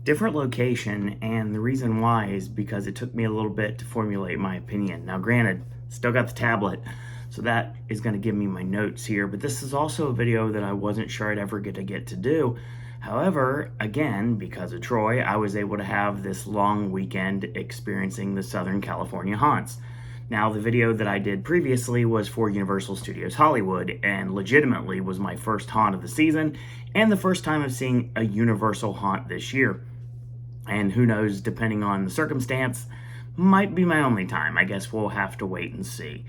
Different location, and the reason why is because it took me a little bit to formulate my opinion. Now, granted, still got the tablet, so that is going to give me my notes here, but this is also a video that I wasn't sure I'd ever get to do. However, again, because of Troy, I was able to have this long weekend experiencing the Southern California haunts. Now, the video that I did previously was for Universal Studios Hollywood, and legitimately was my first haunt of the season, and the first time of seeing a Universal haunt this year. And who knows, depending on the circumstance, might be my only time. I guess we'll have to wait and see.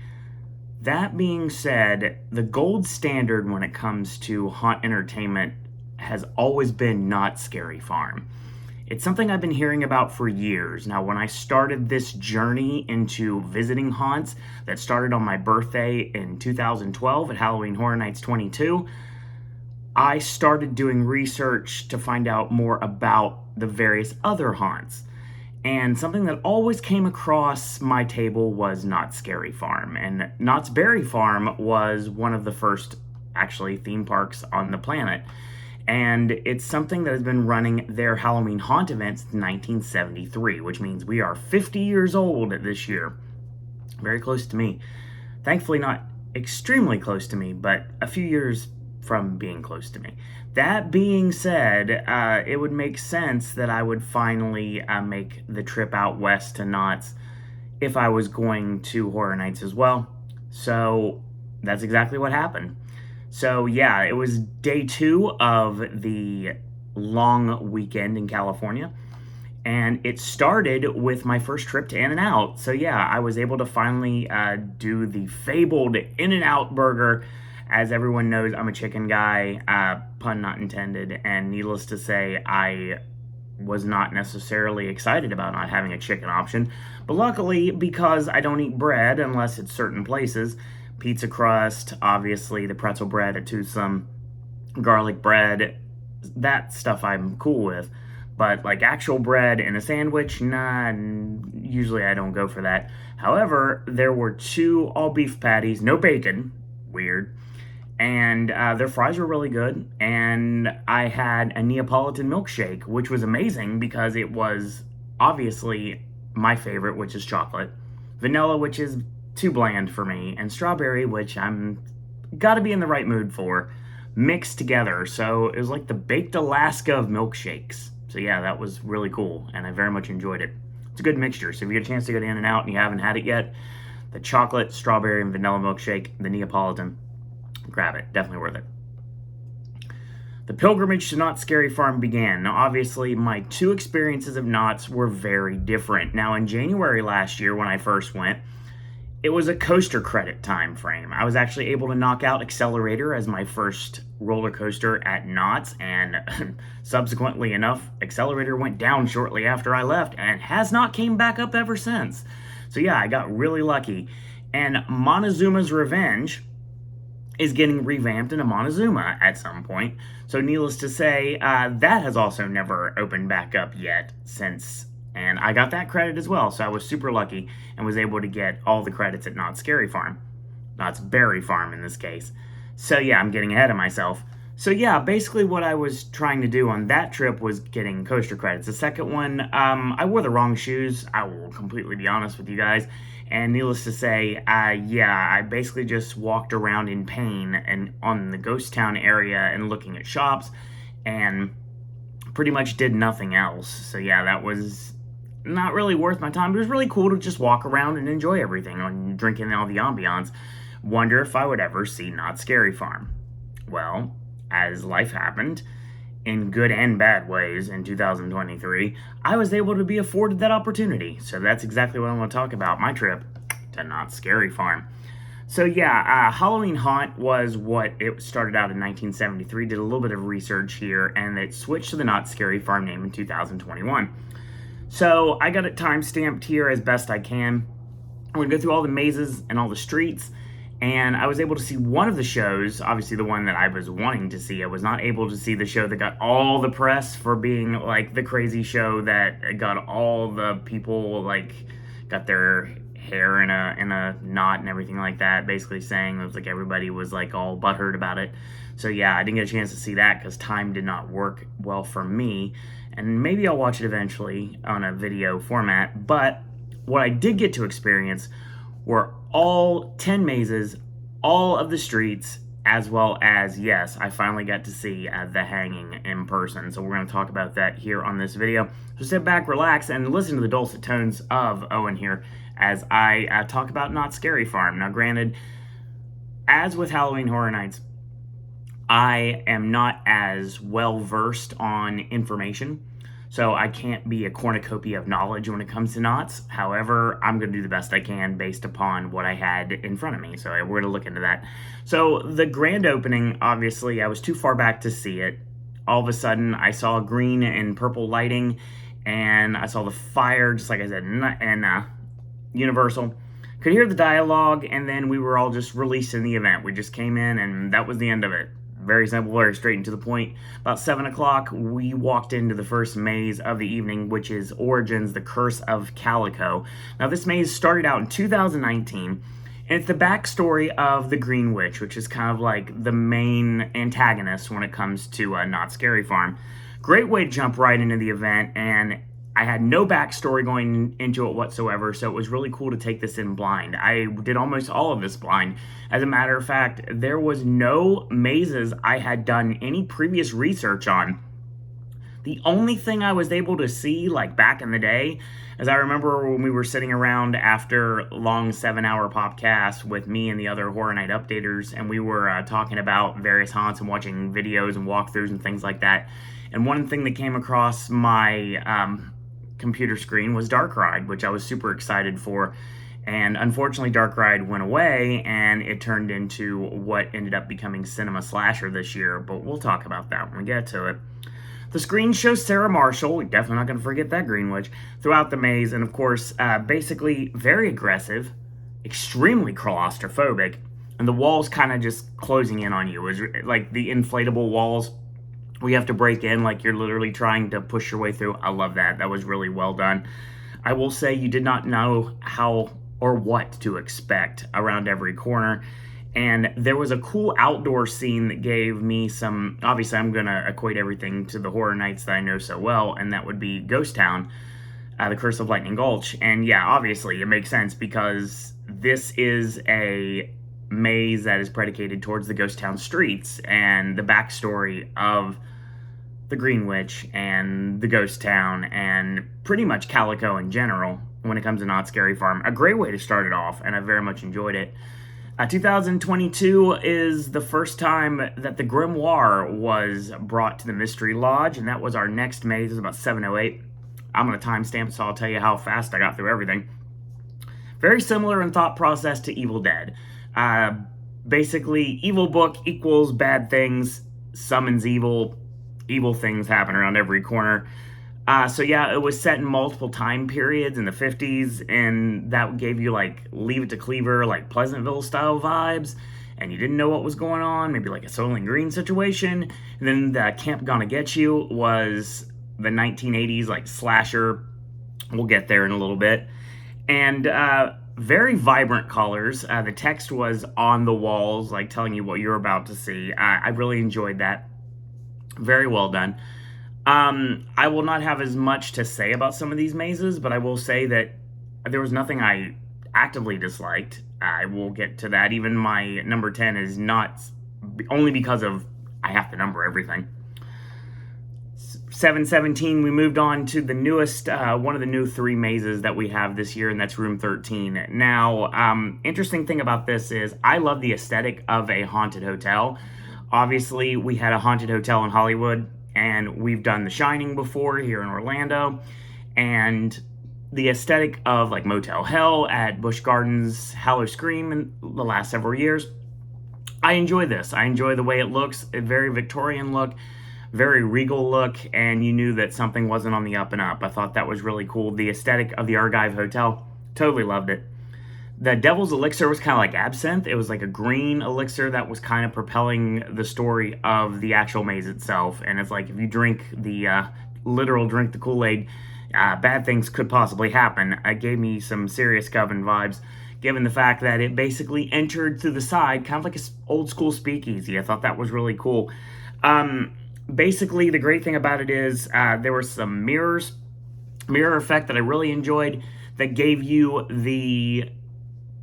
That being said, the gold standard when it comes to haunt entertainment has always been Knott's Scary Farm. It's something I've been hearing about for years. Now, when I started this journey into visiting haunts that started on my birthday in 2012 at Halloween Horror Nights 22, I started doing research to find out more about the various other haunts. And something that always came across my table was Knott's Scary Farm. And Knott's Berry Farm was one of the first, actually, theme parks on the planet. And it's something that has been running their Halloween haunt events since 1973, which means we are 50 years old this year. Very close to me. Thankfully, not extremely close to me, but a few years from being close to me. That being said, it would make sense that I would finally make the trip out west to Knott's if I was going to Horror Nights as well. So that's exactly what happened. So yeah, it was day 2 of the long weekend in California, and it started with my first trip to In-N-Out. So yeah, I was able to finally do the fabled In-N-Out burger. As everyone knows, I'm a chicken guy, pun not intended, and needless to say, I was not necessarily excited about not having a chicken option. But luckily, because I don't eat bread unless it's certain places, pizza crust, obviously the pretzel bread at Tucson, garlic bread, that stuff I'm cool with. But like actual bread in a sandwich, nah, usually I don't go for that. However, there were 2 all beef patties, no bacon, weird, and their fries were really good, and I had a Neapolitan milkshake, which was amazing because it was obviously my favorite, which is chocolate, vanilla, which is too bland for me, and strawberry, which I'm gotta be in the right mood for, mixed together. So it was like the baked Alaska of milkshakes. So yeah, that was really cool, and I very much enjoyed it. It's a good mixture, so if you get a chance to go to In-N-Out and you haven't had it yet, the chocolate, strawberry, and vanilla milkshake, the Neapolitan, grab it. Definitely worth it. The pilgrimage to Knott's Scary Farm began. Now, obviously, my 2 experiences of Knott's were very different. Now, in January last year, when I first went, it was a coaster credit time frame. I was actually able to knock out Accelerator as my first roller coaster at Knott's, and subsequently enough, Accelerator went down shortly after I left and has not came back up ever since. So yeah, I got really lucky. And Montezuma's Revenge is getting revamped into Montezuma at some point. So needless to say, that has also never opened back up yet since, and I got that credit as well. So I was super lucky and was able to get all the credits at Knott's Scary Farm. Knott's Berry Farm in this case. So yeah, I'm getting ahead of myself. So yeah, basically what I was trying to do on that trip was getting coaster credits. The second one, I wore the wrong shoes. I will completely be honest with you guys. And needless to say, yeah, I basically just walked around in pain and on the ghost town area and looking at shops and pretty much did nothing else. So yeah, that was not really worth my time. It was really cool to just walk around and enjoy everything and drinking all the ambiance. Wonder if I would ever see Knott's Scary Farm. Well, as life happened, in good and bad ways in 2023, I was able to be afforded that opportunity. So that's exactly what I want to talk about, my trip to Knott's Scary Farm. So yeah, Halloween Haunt was what it started out in 1973, did a little bit of research here, and it switched to the Knott's Scary Farm name in 2021. So I got it time-stamped here as best I can. I'm going to go through all the mazes and all the streets, and I was able to see one of the shows, obviously the one that I was wanting to see. I was not able to see the show that got all the press for being like the crazy show that got all the people like got their hair in a knot and everything like that, basically saying it was like everybody was like all butthurt about it. So yeah, I didn't get a chance to see that because time did not work well for me. And maybe I'll watch it eventually on a video format. But what I did get to experience were all 10 mazes, all of the streets, as well as, yes, I finally got to see the hanging in person. So we're going to talk about that here on this video. So sit back, relax, and listen to the dulcet tones of Owen here as I talk about Knott's Scary Farm. Now, granted, as with Halloween Horror Nights, I am not as well versed on information, so I can't be a cornucopia of knowledge when it comes to Knott's. However, I'm going to do the best I can based upon what I had in front of me, so we're going to look into that. So the grand opening, obviously, I was too far back to see it. All of a sudden, I saw green and purple lighting, and I saw the fire, just like I said, and Universal. Could hear the dialogue, and then we were all just released in the event. We just came in, and that was the end of it. Very simple, very straight and to the point. About 7 o'clock, we walked into the first maze of the evening, which is Origins, The Curse of Calico. Now, this maze started out in 2019, and it's the backstory of the Green Witch, which is kind of like the main antagonist when it comes to Knott's Scary Farm. Great way to jump right into the event, and I had no backstory going into it whatsoever, so it was really cool to take this in blind. I did almost all of this blind. As a matter of fact, there was no mazes I had done any previous research on. The only thing I was able to see, like back in the day, as I remember when we were sitting around after long 7-hour Popcast with me and the other Horror Night updaters, and we were talking about various haunts and watching videos and walkthroughs and things like that. And one thing that came across my computer screen was Dark Ride, which I was super excited for. And unfortunately, Dark Ride went away, and it turned into what ended up becoming Cinema Slasher this year, but we'll talk about that when we get to it. The screen shows Sarah Marshall, we're definitely not going to forget that Green Witch, throughout the maze, and of course, basically very aggressive, extremely claustrophobic, and the walls kind of just closing in on you. It was like the inflatable walls we have to break in, like you're literally trying to push your way through. I love that. That was really well done. I will say you did not know how or what to expect around every corner. And there was a cool outdoor scene that gave me some, obviously I'm going to equate everything to the Horror Nights that I know so well, and that would be Ghost Town, The Curse of Lightning Gulch. And yeah, obviously it makes sense because this is a maze that is predicated towards the Ghost Town streets and the backstory of the Green Witch and the Ghost Town and pretty much Calico in general when it comes to Knott's Scary Farm. A great way to start it off, and I very much enjoyed it. 2022 is the first time that the Grimoire was brought to the Mystery Lodge, and that was our next maze. It was about 7:08. I'm going to timestamp, so I'll tell you how fast I got through everything. Very similar in thought process to Evil Dead. Basically, evil book equals bad things, summons evil things happen around every corner. So yeah, it was set in multiple time periods in the 50s, and that gave you like Leave It to Cleaver, like Pleasantville style vibes, and you didn't know what was going on, maybe like a Soylent Green situation. And then the Camp Gonna Get You was the 1980s like slasher. We'll get there in a little bit. And very vibrant colors. The text was on the walls, like telling you what you're about to see. I really enjoyed that. Very well done. I will not have as much to say about some of these mazes, but I will say that there was nothing I actively disliked. I will get to that. Even my number 10 is not, only because of I have to number everything. 717, we moved on to the newest, one of the new 3 mazes that we have this year, and that's Room 13. Now, interesting thing about this is I love the aesthetic of a haunted hotel. Obviously, we had a haunted hotel in Hollywood, and we've done The Shining before here in Orlando, and the aesthetic of like Motel Hell at Busch Gardens, Howl-O-Scream in the last several years. I enjoy this. I enjoy the way it looks, a very Victorian look, very regal look, and you knew that something wasn't on the up and up. I thought that was really cool. The aesthetic of the Archive Hotel, totally loved it. The Devil's Elixir was kind of like absinthe. It was like a green elixir that was kind of propelling the story of the actual maze itself. And it's like if you drink the literal drink the Kool-Aid, bad things could possibly happen. It gave me some serious Coven vibes. given the fact that it basically entered through the side, kind of like an old school speakeasy. I thought that was really cool. Basically, the great thing about it is there were some mirror effect that I really enjoyed that gave you the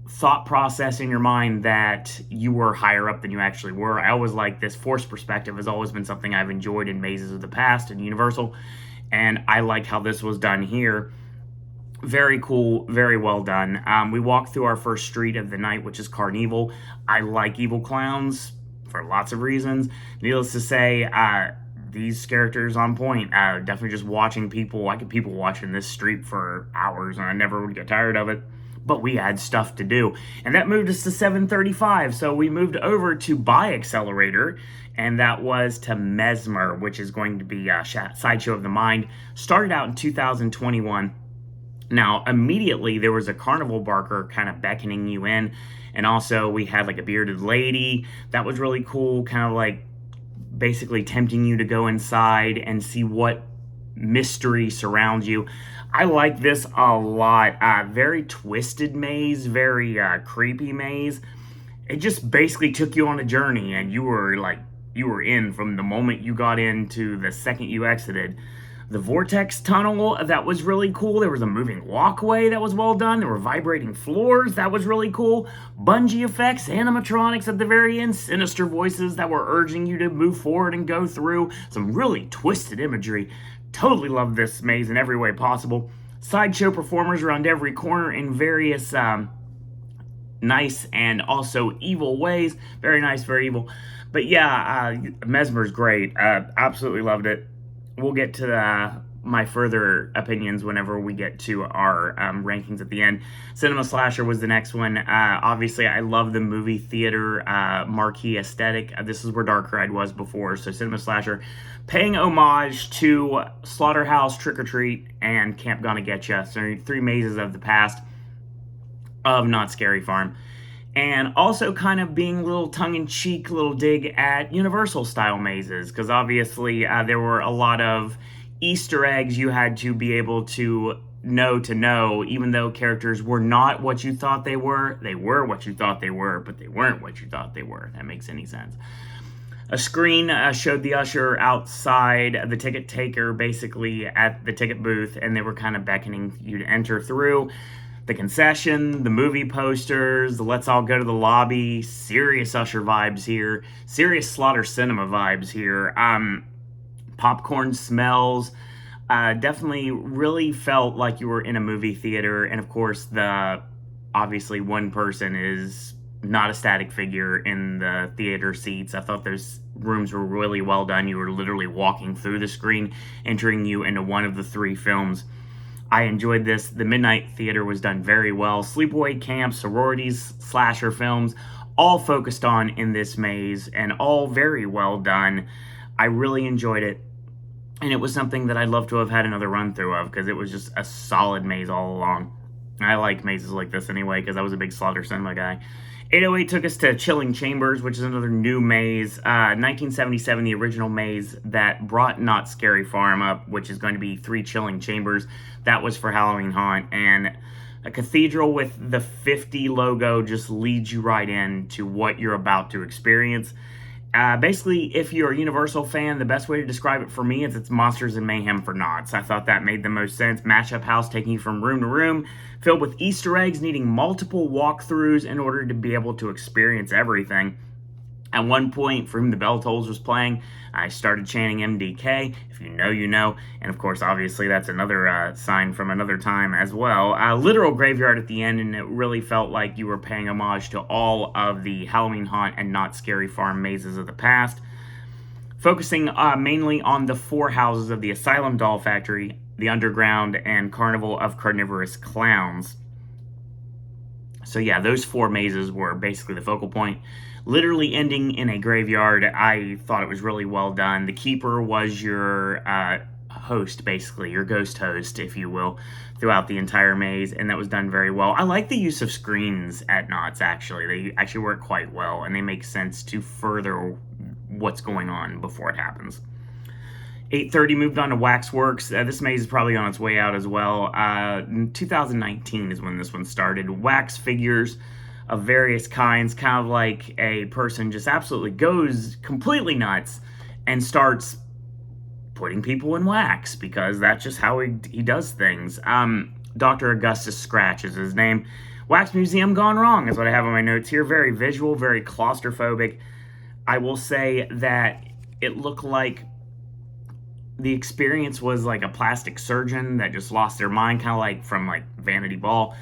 thought process in your mind that you were higher up than you actually were. I always like this forced perspective has always been something I've enjoyed in mazes of the past and Universal, and I like how this was done here. Very cool, very well done. We walked through our first street of the night, which is Carnival. I like evil clowns for lots of reasons. Needless to say, these characters on point. Definitely just watching people. I could people watching this street for hours, and I never would get tired of it. But we had stuff to do, and that moved us to 7:35. So we moved over to Buy Accelerator, and that was to Mesmer, which is going to be a sideshow of the mind. Started out in 2021. Now, immediately there was a carnival barker kind of beckoning you in, and also we had like a bearded lady that was really cool, kind of like basically tempting you to go inside and see what mystery surrounds you. I like this a lot. Very twisted maze, very creepy maze. It just basically took you on a journey, and you were in from the moment you got in to the second you exited. The vortex tunnel, that was really cool. There was a moving walkway that was well done. There were vibrating floors. That was really cool. Bungee effects, animatronics at the very end, sinister voices that were urging you to move forward and go through. Some really twisted imagery. Totally love this maze in every way possible. Sideshow performers around every corner in various nice and also evil ways. Very nice, very evil. But yeah, Mesmer's great. Absolutely loved it. We'll get to my further opinions whenever we get to our rankings at the end. Cinema Slasher was the next one. Obviously, I love the movie theater marquee aesthetic. This is where Dark Ride was before. So Cinema Slasher, paying homage to Slaughterhouse, Trick or Treat, and Camp Gonna Getcha. So 3 mazes of the past of Knott's Scary Farm. And also kind of being a little tongue-in-cheek, little dig at Universal-style mazes, because obviously there were a lot of Easter eggs you had to be able to know, even though characters were not what you thought they were what you thought they were, but they weren't what you thought they were, if that makes any sense. A screen showed the usher outside the ticket taker, basically at the ticket booth, and they were kind of beckoning you to enter through. The concession, the movie posters, the let's all go to the lobby, serious Usher vibes here, serious Slaughter Cinema vibes here, popcorn smells, definitely really felt like you were in a movie theater, and of course obviously one person is not a static figure in the theater seats. I thought those rooms were really well done. You were literally walking through the screen, entering you into one of the 3 films. I enjoyed this. The Midnight Theater was done very well. Sleepaway camps, sororities, slasher films, all focused on in this maze and all very well done. I really enjoyed it. And it was something that I'd love to have had another run through of, because it was just a solid maze all along. I like mazes like this anyway, because I was a big Slaughter Cinema guy. 808 took us to Chilling Chambers, which is another new maze. 1977, the original maze that brought Knott's Scary Farm up, which is going to be 3 Chilling Chambers. That was for Halloween Haunt. And a cathedral with the 50 logo just leads you right in to what you're about to experience. Basically, if you're a Universal fan, the best way to describe it for me is it's Monsters and Mayhem for Knotts. I thought that made the most sense. Mashup house taking you from room to room, filled with Easter eggs, needing multiple walkthroughs in order to be able to experience everything. At one point, For Whom the Bell Tolls was playing, I started chanting MDK. If you know, you know. And of course, obviously, that's another sign from another time as well. Literal graveyard at the end, and it really felt like you were paying homage to all of the Halloween Haunt and Knott's Scary Farm mazes of the past. Focusing mainly on the 4 houses of the Asylum Doll Factory, the Underground, and Carnival of Carnivorous Clowns. So yeah, those 4 mazes were basically the focal point. Literally ending in a graveyard. I thought it was really well done. The Keeper was your host, basically, your ghost host, if you will, throughout the entire maze, and that was done very well. I like the use of screens at Knott's, actually. They actually work quite well, and they make sense to further what's going on before it happens. 8:30 moved on to Waxworks. This maze is probably on its way out as well. 2019 is when this one started. Wax figures of various kinds, kind of like a person just absolutely goes completely nuts and starts putting people in wax, because that's just how he does things. Dr. Augustus Scratch is his name. Wax Museum gone wrong is what I have on my notes here. Very visual, very claustrophobic. I will say that it looked like the experience was like a plastic surgeon that just lost their mind, kind of like from like Vanity Ball,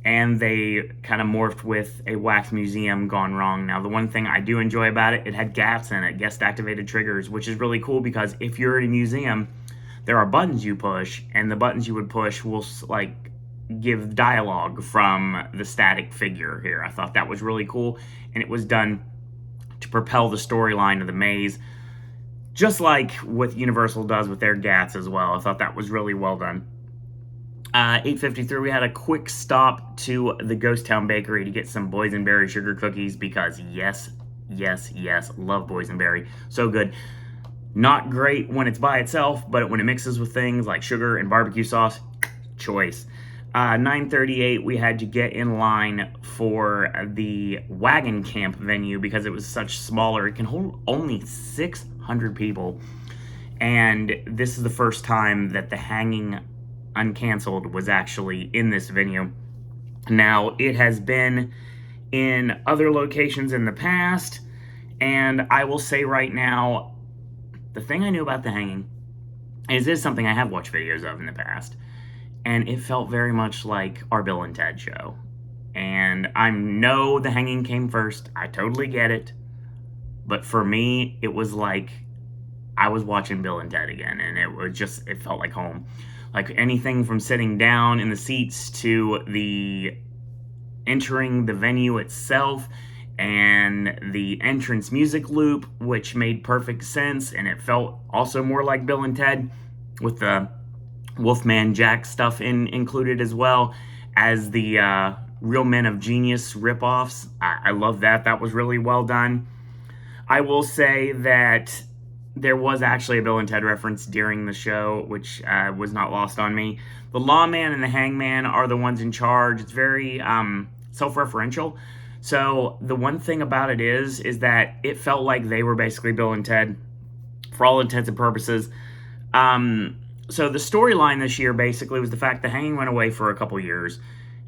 and they kind of morphed with a wax museum gone wrong. Now, the one thing I do enjoy about it, it had gaps in it, guest activated triggers, which is really cool, because if you're in a museum, there are buttons you push, and the buttons you would push will like give dialogue from the static figure here. I thought that was really cool, and it was done to propel the storyline of the maze, just like what Universal does with their GATs as well. I thought that was really well done. 8:53, we had a quick stop to the Ghost Town Bakery to get some boysenberry sugar cookies, because yes, love boysenberry. So good. Not great when it's by itself, but when it mixes with things like sugar and barbecue sauce, choice. 9:38, we had to get in line for the wagon camp venue because it was such smaller. It can hold only 600 people. And this is the first time that the Hanging Uncanceled was actually in this venue. Now, it has been in other locations in the past, and I will say right now, the thing I knew about the Hanging is this is something I have watched videos of in the past, and it felt very much like our Bill and Ted show. And I know the Hanging came first. I totally get it. But for me, it was like I was watching Bill and Ted again, and it felt like home. Like anything from sitting down in the seats to the entering the venue itself and the entrance music loop, which made perfect sense, and it felt also more like Bill and Ted with the Wolfman Jack stuff included, as well as the Real Men of Genius ripoffs. I love that. That was really well done. I will say that there was actually a Bill and Ted reference during the show, which was not lost on me. The Lawman and the Hangman are the ones in charge. It's very self-referential. So the one thing about it is that it felt like they were basically Bill and Ted for all intents and purposes. So the storyline this year basically was the fact the Hanging went away for a couple years,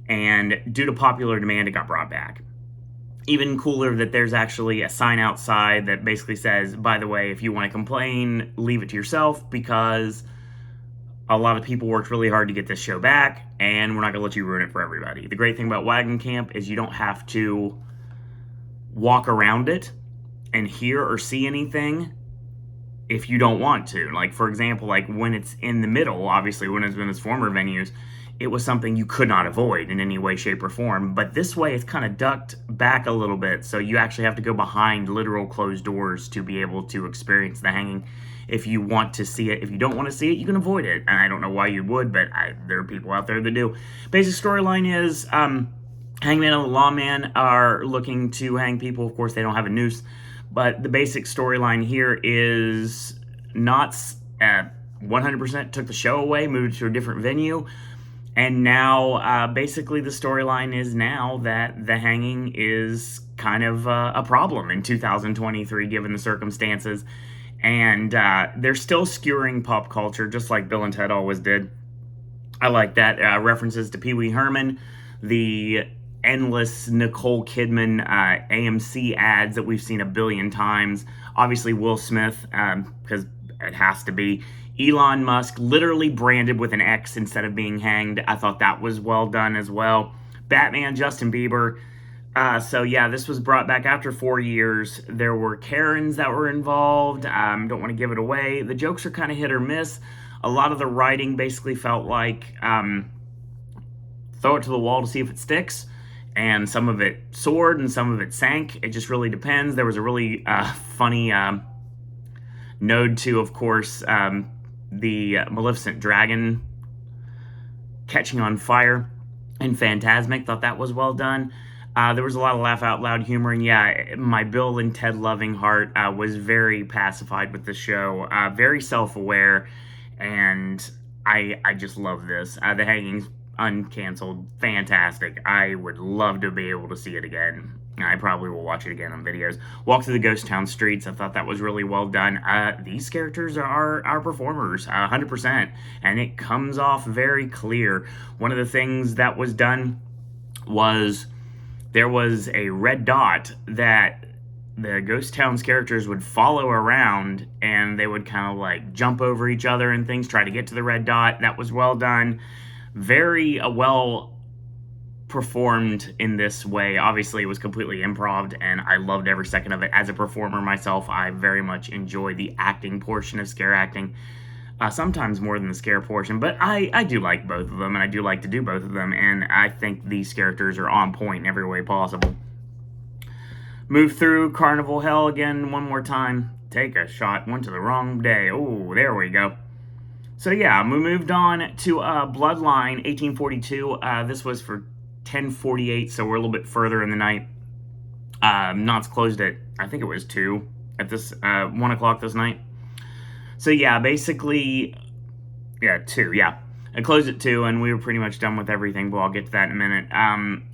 and due to popular demand, it got brought back. Even cooler that there's actually a sign outside that basically says, by the way, if you want to complain, leave it to yourself, because a lot of people worked really hard to get this show back, and we're not going to let you ruin it for everybody. The great thing about Wagon Camp is you don't have to walk around it and hear or see anything if you don't want to. Like, for example, like when it's in the middle, obviously when it's in its former venues, it was something you could not avoid in any way, shape, or form. But this way, it's kind of ducked back a little bit, so you actually have to go behind literal closed doors to be able to experience the Hanging if you want to see it. If you don't want to see it, you can avoid it. And I don't know why you would, but there are people out there that do. Basic storyline is Hangman and the Lawman are looking to hang people. Of course, they don't have a noose. But the basic storyline here is Knott's 100% took the show away, moved to a different venue. And now, basically, the storyline is now that the Hanging is kind of a problem in 2023, given the circumstances. And they're still skewering pop culture, just like Bill and Ted always did. I like that. References to Pee Wee Herman, the endless Nicole Kidman AMC ads that we've seen a billion times. Obviously, Will Smith, because it has to be. Elon Musk, literally branded with an X instead of being hanged. I thought that was well done as well. Batman, Justin Bieber. So yeah, this was brought back after 4 years. There were Karens that were involved. Don't want to give it away. The jokes are kind of hit or miss. A lot of the writing basically felt like throw it to the wall to see if it sticks. And some of it soared and some of it sank. It just really depends. There was a really funny node to, of course, the Maleficent dragon catching on fire in Phantasmic. Thought that was well done. There was a lot of laugh out loud humor, and yeah, my Bill and Ted loving heart was very pacified with the show, very self aware, and I just love this. The hanging's uncanceled, fantastic. I would love to be able to see it again. I probably will watch it again on videos. Walk through the ghost town streets. I thought that was really well done. These characters are our performers, 100%, and it comes off very clear. One of the things that was done was there was a red dot that the Ghost Town's characters would follow around, and they would kind of like jump over each other and things, try to get to the red dot. That was well done. Very well performed in this way. Obviously, it was completely improv, and I loved every second of it. As a performer myself, I very much enjoy the acting portion of scare acting. Sometimes more than the scare portion, but I do like both of them, and I do like to do both of them, and I think these characters are on point in every way possible. Move through Carnival Hell again one more time. Take a shot, went to the wrong day. Oh, there we go. So yeah, we moved on to Bloodline 1842. This was for 10:48, so we're a little bit further in the night. Knott's closed at, I think it was 2 at this 1 o'clock this night. So yeah, basically, yeah, 2, yeah. I closed at 2, and we were pretty much done with everything, but I'll get to that in a minute.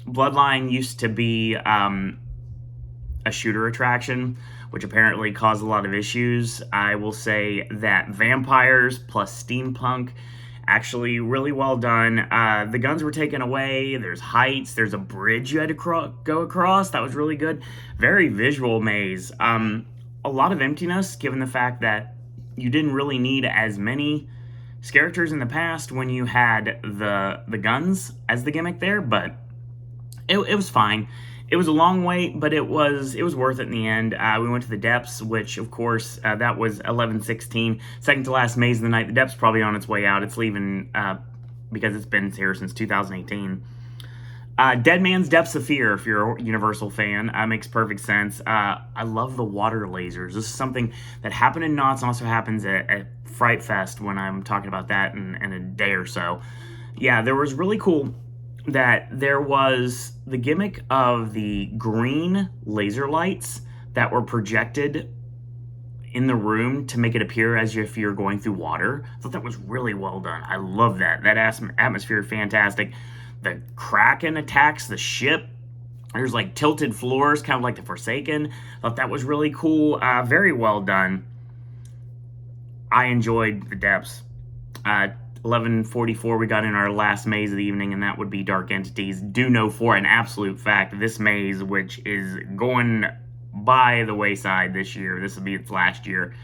Bloodline used to be a shooter attraction, which apparently caused a lot of issues. I will say that vampires plus steampunk, actually really well done. The guns were taken away. There's heights. There's a bridge you had to go across. That was really good. Very visual maze. A lot of emptiness, given the fact that you didn't really need as many characters in the past when you had the guns as the gimmick there, but it was fine. It was a long wait, but it was worth it in the end. We went to the Depths, which, of course, that was 11:16. Second to last maze of the night. The Depths probably on its way out. It's leaving because it's been here since 2018. Dead Man's Depths of Fear, if you're a Universal fan, makes perfect sense. I love the water lasers. This is something that happened in Knott's and also happens at Fright Fest when I'm talking about that in a day or so. Yeah, there was really cool that there was the gimmick of the green laser lights that were projected in the room to make it appear as if you're going through water. I thought that was really well done. I love that. That atmosphere is fantastic. The Kraken attacks the ship. There's like tilted floors, kind of like the Forsaken. I thought that was really cool. Very well done. I enjoyed the Depths. 11:44, we got in our last maze of the evening, and that would be Dark Entities. Do know for an absolute fact, this maze, which is going by the wayside this year, this will be its last year.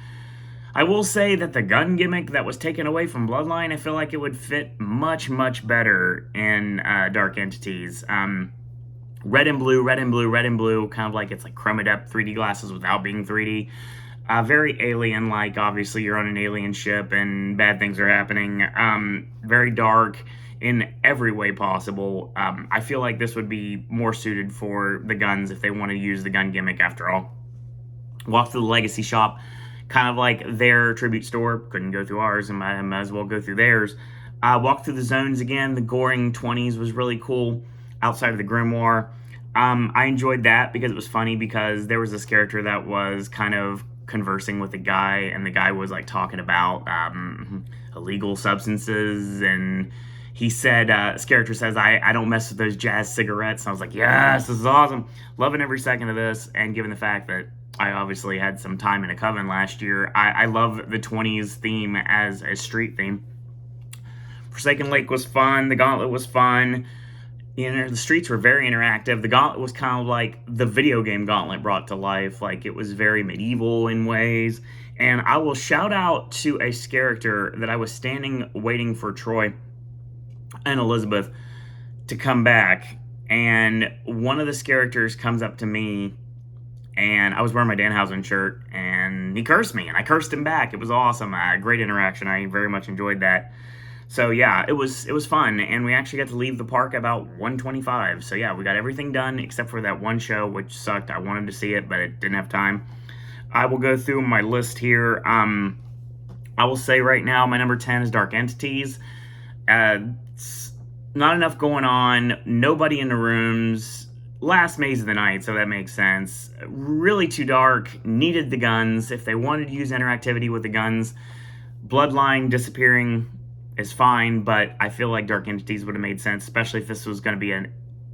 I will say that the gun gimmick that was taken away from Bloodline, I feel like it would fit much, much better in Dark Entities. Red and blue, red and blue, red and blue, kind of like it's like chromed up 3D glasses without being 3D. Very alien-like. Obviously, you're on an alien ship and bad things are happening. Very dark in every way possible. I feel like this would be more suited for the guns if they want to use the gun gimmick after all. Walk through the Legacy Shop, kind of like their tribute store. Couldn't go through ours, and might as well go through theirs. Walk through the zones again. The goring 20s was really cool outside of the Grimoire. I enjoyed that because it was funny because there was this character that was kind of conversing with a guy, and the guy was like talking about illegal substances, and he said, this character says, I don't mess with those jazz cigarettes. And I was like, yes, this is awesome. Loving every second of this, and given the fact that I obviously had some time in a coven last year, I love the 20s theme as a street theme. Forsaken Lake was fun. The Gauntlet was fun. The streets were very interactive. The Gauntlet was kind of like the video game Gauntlet brought to life. Like, it was very medieval in ways. And I will shout out to a character that I was standing waiting for Troy and Elizabeth to come back. And one of the characters comes up to me, and I was wearing my Danhausen shirt, and he cursed me, and I cursed him back. It was awesome. Great interaction. I very much enjoyed that. So yeah, it was fun, and we actually got to leave the park about 1:25. So yeah, we got everything done except for that one show, which sucked. I wanted to see it, but it didn't have time. I will go through my list here. I will say right now, my number 10 is Dark Entities. Not enough going on. Nobody in the rooms. last maze of the night, so that makes sense. Really too dark, needed the guns. If they wanted to use interactivity with the guns, Bloodline disappearing is fine, but I feel like Dark Entities would have made sense, especially if this was going to be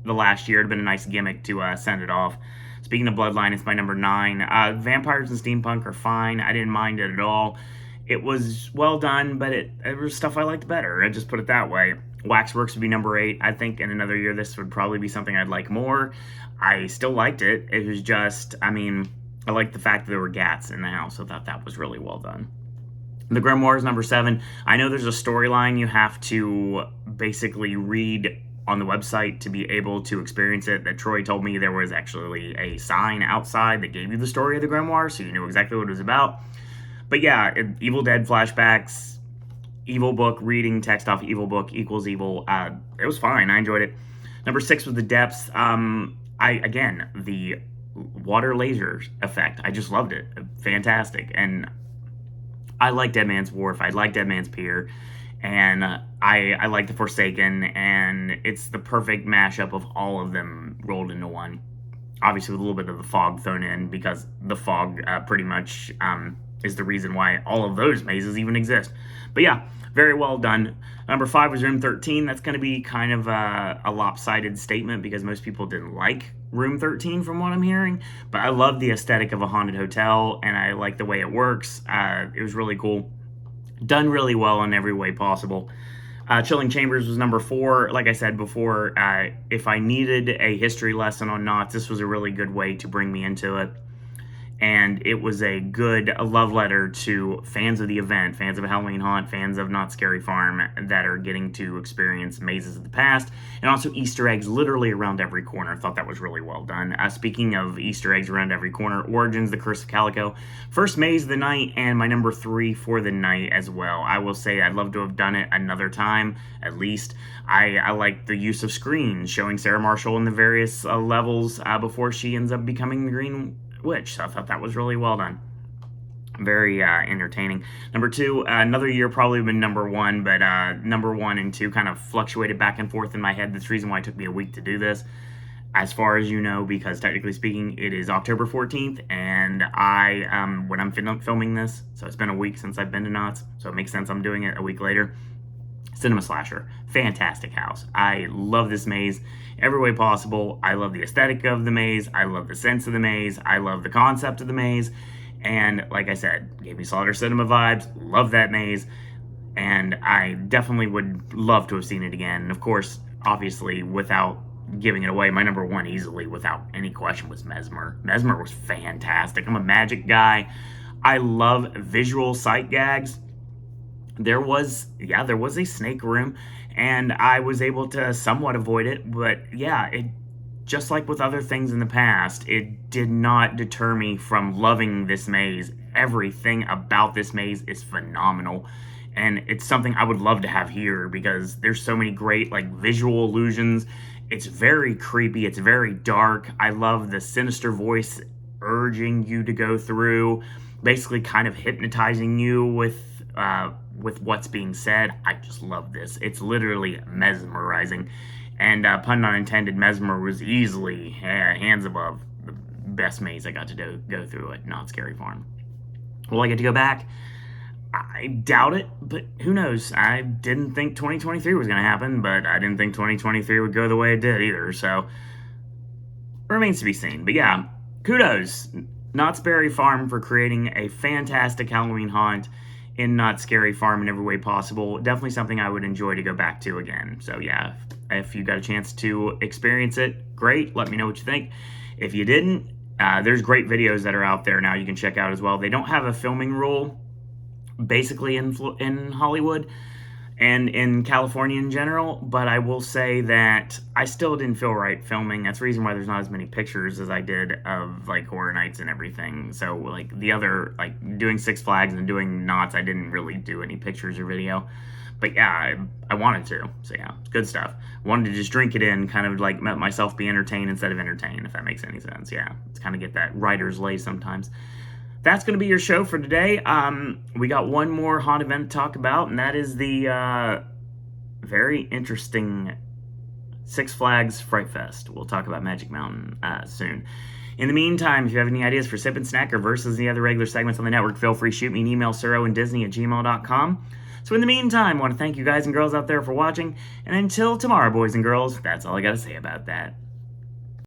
the last year. It would have been a nice gimmick to send it off. Speaking of Bloodline, it's my number 9. Vampires and Steampunk are fine. I didn't mind it at all. It was well done, but it was stuff I liked better. I just put it that way. Waxworks would be number 8. I think in another year this would probably be something I'd like more. I still liked it. It was just, I liked the fact that there were gats in the house. I thought that was really well done. The Grimoires, number 7. I know there's a storyline you have to basically read on the website to be able to experience it. That Troy told me there was actually a sign outside that gave you the story of the Grimoire, so you knew exactly what it was about. But yeah, Evil Dead flashbacks, evil book, reading text off evil book equals evil. It was fine. I enjoyed it. Number 6 was The Depths. Again, the water laser effect. I just loved it. Fantastic. And I like Dead Man's Wharf. I like Dead Man's Pier. And I like The Forsaken. And it's the perfect mashup of all of them rolled into one. Obviously with a little bit of the fog thrown in, because the fog pretty much is the reason why all of those mazes even exist. But yeah, very well done. Number 5 was Room 13. That's going to be kind of a lopsided statement because most people didn't like Room 13 from what I'm hearing. But I love the aesthetic of a haunted hotel, and I like the way it works. It was really cool. Done really well in every way possible. Chilling Chambers was number 4. Like I said before, if I needed a history lesson on Knott, this was a really good way to bring me into it. And it was a good love letter to fans of the event, fans of Halloween Haunt, fans of Knott's Scary Farm that are getting to experience mazes of the past, and also Easter eggs literally around every corner. I thought that was really well done. Speaking of Easter eggs around every corner, Origins, The Curse of Calico, first maze of the night, and my number 3 for the night as well. I will say I'd love to have done it another time, at least. I like the use of screens, showing Sarah Marshall in the various levels before she ends up becoming the Green Witch. So I thought that was really well done. Very entertaining. Number 2, another year probably been number 1, but number 1 and 2 kind of fluctuated back and forth in my head. That's the reason why it took me a week to do this, as far as you know, because technically speaking, it is October 14th, and when I'm filming this, so it's been a week since I've been to Knott's, so it makes sense I'm doing it a week later. Cinema Slasher, fantastic house. I love this maze every way possible. I love the aesthetic of the maze. I love the sense of the maze. I love the concept of the maze. And like I said, gave me Slaughter Cinema vibes. Love that maze. And I definitely would love to have seen it again. And of course, obviously, without giving it away, my number 1 easily, without any question, was Mesmer. Mesmer was fantastic. I'm a magic guy. I love visual sight gags. There was a snake room, and I was able to somewhat avoid it, but yeah, it just like with other things in the past, it did not deter me from loving this maze. Everything about this maze is phenomenal, and it's something I would love to have here because there's so many great visual illusions. It's very creepy, it's very dark. I love the sinister voice urging you to go through, basically kind of hypnotizing you with what's being said. I just love this. It's literally mesmerizing. And pun not intended, Mesmer was easily hands above the best maze I got to go through at Knott's Scary Farm. Will I get to go back? I doubt it, but who knows? I didn't think 2023 was going to happen, but I didn't think 2023 would go the way it did either, so remains to be seen. But yeah, kudos, Knott's Scary Farm, for creating a fantastic Halloween haunt in Knott's Scary Farm in every way possible. Definitely something I would enjoy to go back to again. So yeah, if you got a chance to experience it, great. Let me know what you think. If you didn't, there's great videos that are out there now you can check out as well. They don't have a filming rule, basically in Hollywood and in California in general, but I will say that I still didn't feel right filming. That's the reason why there's not as many pictures as I did of Horror Nights and everything. So the other, doing Six Flags and doing Knott's, I didn't really do any pictures or video. But yeah, I wanted to. So yeah, it's good stuff. Wanted to just drink it in, kind of let myself be entertained instead of entertained, if that makes any sense. Yeah, it's kind of get that writer's lay sometimes. That's going to be your show for today. We got one more haunt event to talk about, and that is the very interesting Six Flags Fright Fest. We'll talk about Magic Mountain soon. In the meantime, if you have any ideas for Sip and Snack or versus the other regular segments on the network, feel free to shoot me an email, suroanddisney@gmail.com. So in the meantime, I want to thank you guys and girls out there for watching, and until tomorrow, boys and girls, that's all I got to say about that.